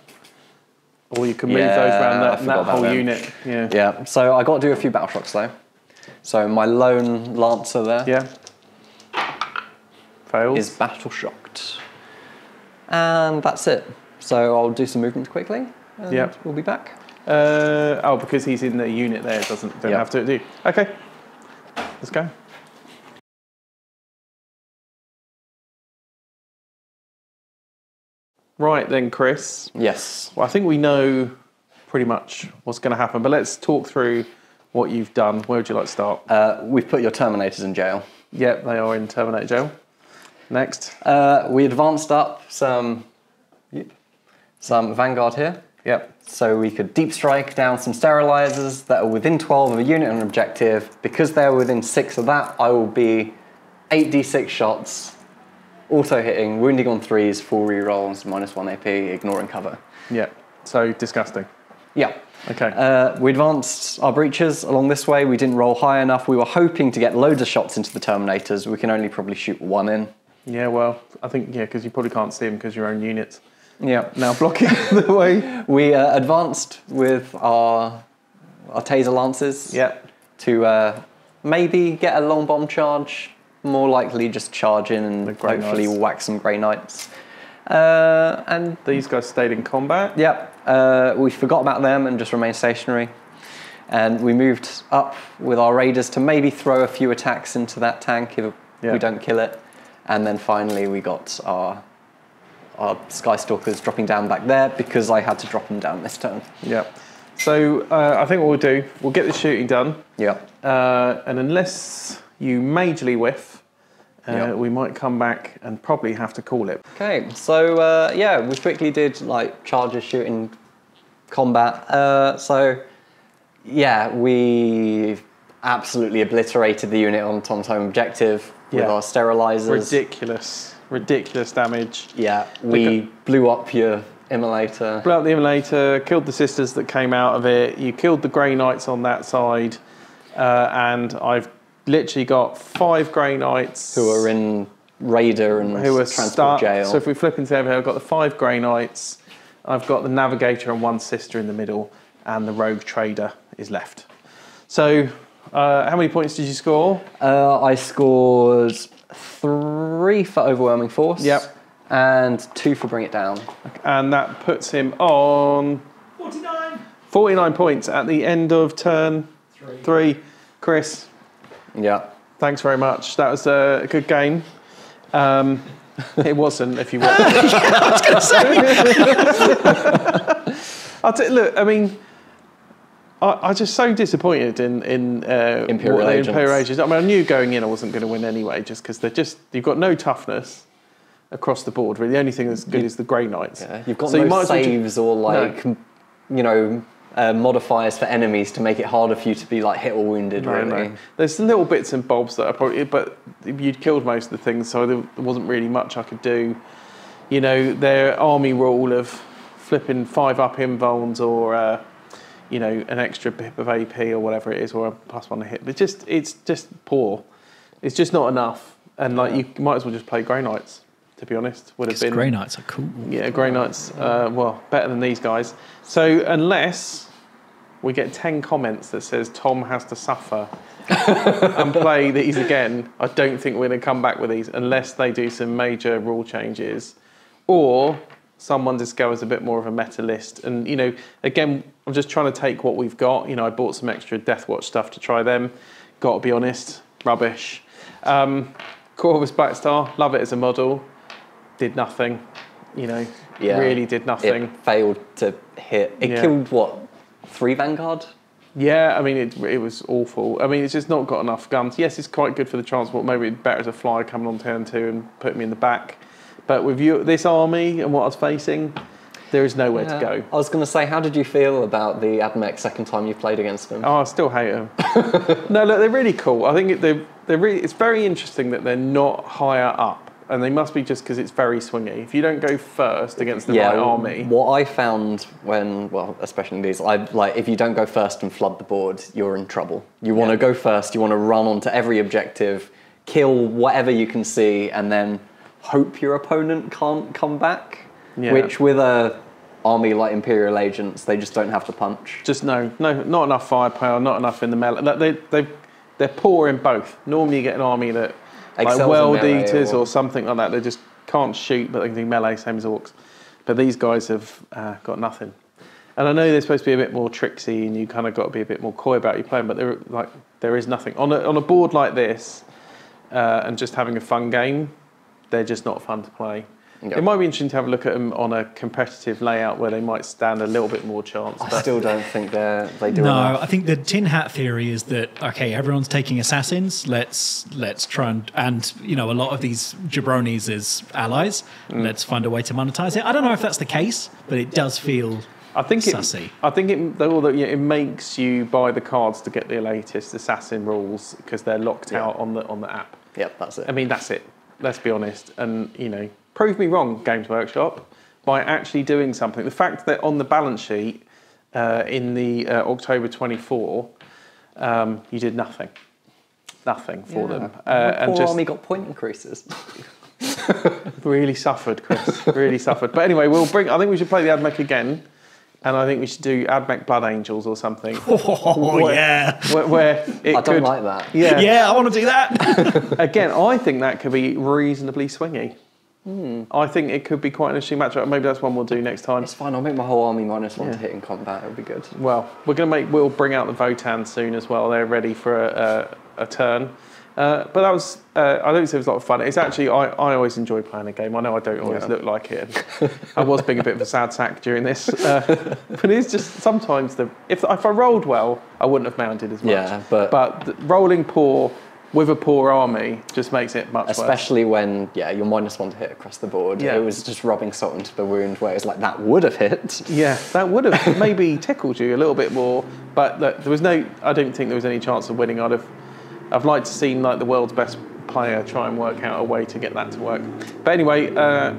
Or you can move those around that whole unit. Yeah. Yeah. So I got to do a few battle shocks though. So my lone Lancer there. Yeah. Fails. Is battle shocked. And that's it. So I'll do some movement quickly. And we'll be back. Oh, because he's in the unit there, don't have to do. Okay. Let's go. Right then, Chris. Yes. Well, I think we know pretty much what's going to happen, but let's talk through what you've done. Where would you like to start? We've put your Terminators in jail. Yep, they are in Terminator jail. Next. We advanced up some Vanguard here. Yep. So we could deep strike down some psterylizers that are within 12 of a unit and an objective. Because they're within 6 of that, I will be 8d6 shots. Auto hitting, wounding on 3s, full rerolls, -1 AP, ignoring cover. Yeah, so disgusting. Yeah. Okay. We advanced our breaches along this way. We didn't roll high enough. We were hoping to get loads of shots into the Terminators. We can only probably shoot 1 in. Yeah, well, I think, because you probably can't see them because your own units. Yeah. Now blocking the way. We advanced with our taser lances. Yep. To maybe get a long bomb charge. More likely just charge in and hopefully whack some Grey Knights. And these guys stayed in combat. Yep. We forgot about them and just remained stationary. And we moved up with our raiders to maybe throw a few attacks into that tank if we don't kill it. And then finally we got our skystalkers dropping down back there because I had to drop them down this turn. Yeah. So I think what we'll do, we'll get the shooting done. Yeah. And unless you majorly whiff, we might come back and probably have to call it. Okay, so yeah, we quickly did like charges, shooting, combat. So yeah, we absolutely obliterated the unit on Tom's home objective with our sterilizers. Ridiculous damage. Yeah, we blew up your immolator. Blew up the immolator, killed the sisters that came out of it. You killed the Grey Knights on that side, and I've literally got 5 Grey Knights who are in Raider and transport jail. So if we flip into over here, I've got the 5 Grey Knights, I've got the Navigator and 1 sister in the middle, and the Rogue Trader is left. So how many points did you score? I scored 3 for Overwhelming Force. Yep. And 2 for Bring It Down. And that puts him on 49. 49 points at the end of turn 3. Chris, Yeah. Thanks very much. That was a good game. It wasn't, if you want. I was going to say. Look, I mean, I'm just so disappointed in Imperial Agents. I mean, I knew going in I wasn't going to win anyway, just because you've got no toughness across the board. Really, the only thing that's good is the Grey Knights. Yeah, you've got no saves or like, modifiers for enemies to make it harder for you to be like hit or wounded. Really, no. There's little bits and bobs that are probably, but you'd killed most of the things, so there wasn't really much I could do. You know, their army rule of flipping 5 up invulns or an extra pip of AP or whatever it is, or a +1 to hit. But it's just poor. It's just not enough. And you might as well just play Grey Knights, to be honest. Would have been. Grey Knights are cool. Yeah, Grey Knights, better than these guys. So unless we get 10 comments that says Tom has to suffer and play these again, I don't think we're going to come back with these unless they do some major rule changes, or someone discovers a bit more of a meta list. And, again, I'm just trying to take what we've got. I bought some extra Deathwatch stuff to try them. Got to be honest, rubbish. Corvus Blackstar, love it as a model. Did nothing, really did nothing. It failed to hit. It killed, 3 Vanguard? Yeah, I mean, it was awful. I mean, it's just not got enough guns. Yes, it's quite good for the transport. Maybe it's better as a flyer coming on turn 2 and putting me in the back. But with this army and what I was facing, there is nowhere to go. I was going to say, how did you feel about the Ad Mech second time you played against them? Oh, I still hate them. No, look, they're really cool. I think it's very interesting that they're not higher up. And they must be just because it's very swingy. If you don't go first against the right army. What I found especially in these, if you don't go first and flood the board, you're in trouble. You want to go first, you want to run onto every objective, kill whatever you can see, and then hope your opponent can't come back. Yeah. Which with a army like Imperial Agents, they just don't have to punch. Just no, not enough firepower, not enough in the melee. They're poor in both. Normally you get an army that like World Eaters or something like that, they just can't shoot, but they can do melee, same as Orcs. But these guys have got nothing. And I know they're supposed to be a bit more tricksy, and you kind of got to be a bit more coy about your playing, but there is nothing on a board like this, and just having a fun game. They're just not fun to play. Yep. It might be interesting to have a look at them on a competitive layout where they might stand a little bit more chance. I still don't think they do No, enough. I think the tin hat theory is that, okay, everyone's taking assassins, let's try and a lot of these jabronis as allies, let's find a way to monetize it. I don't know if that's the case, but it does feel sussy. I think it makes you buy the cards to get the latest assassin rules because they're locked out on the app. Yep, that's it. I mean, that's it. Let's be honest. And, prove me wrong, Games Workshop, by actually doing something. The fact that on the balance sheet in the October 24, you did nothing. Nothing for them. And poor army got point increases. Really suffered, Chris. Really suffered. But anyway, I think we should play the Ad Mech again. And I think we should do Ad Mech Blood Angels or something. Yeah. Where I don't like that. Yeah, I want to do that. Again, I think that could be reasonably swingy. I think it could be quite an interesting matchup. Maybe that's one we'll do next time. It's fine. I'll make my whole army -1 to hit in combat. It'll be good. Well, we'll bring out the Votan soon as well. They're ready for a turn. But that was, I don't say it was a lot of fun. It's actually, I always enjoy playing a game. I know I don't always look like it. I was being a bit of a sad sack during this. But it's just sometimes, if I rolled well, I wouldn't have mounted as much. Yeah, but rolling poor with a poor army just makes it much worse. Especially when, you're -1 to hit across the board. Yeah. It was just rubbing salt into the wound where it's like, that would have hit. Yeah, that would have maybe tickled you a little bit more. But look, I don't think there was any chance of winning. I've liked to see the world's best player try and work out a way to get that to work. But anyway,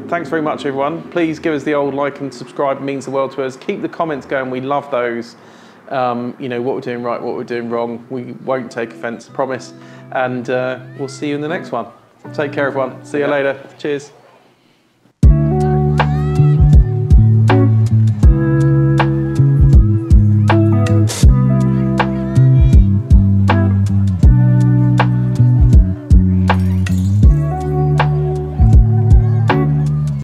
thanks very much, everyone. Please give us the old like and subscribe. It means the world to us. Keep the comments going. We love those. What we're doing right, what we're doing wrong. We won't take offence, I promise. And we'll see you in the next one. Take care, everyone. See you later. Cheers.